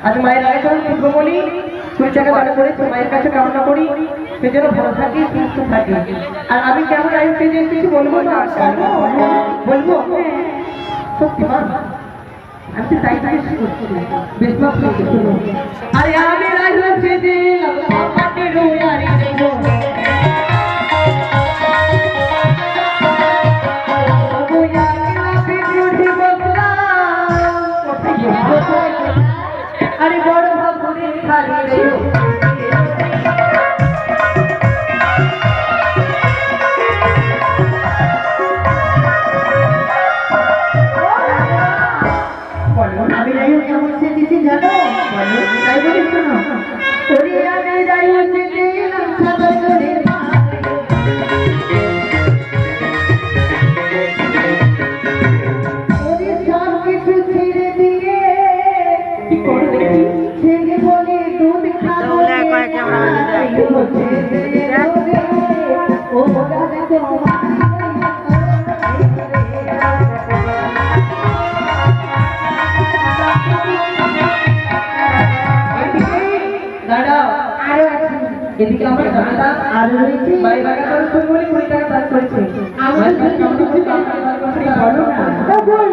আজ মায়ের আয়োজন করবো বলি 20 টাকা দান করেছি, মায়ের কাছে কামনা করি সে যেন ভালো থাকে, সুস্থ থাকে। আর আমি কেমন আয়োজন কিছু বলবো না, বলবো সত্যি মা, আমি তো তাই তাই করছি বিশ্বাস করছি। আরে আমি রাজা সেজে আমাকে রোয়ারি দেবো, আরে বড় ভাবুরে খালি রে আমি যাই কেমন সে দিচ্ছি জানো, তাই বলিস শোনো। ওরে আমি যাই হচ্ছে এদিকে আমার দাদা আর রয়েছে বাড়ি বাগান করে 20 টাকা দান করেছে। আমার কাছে বলো না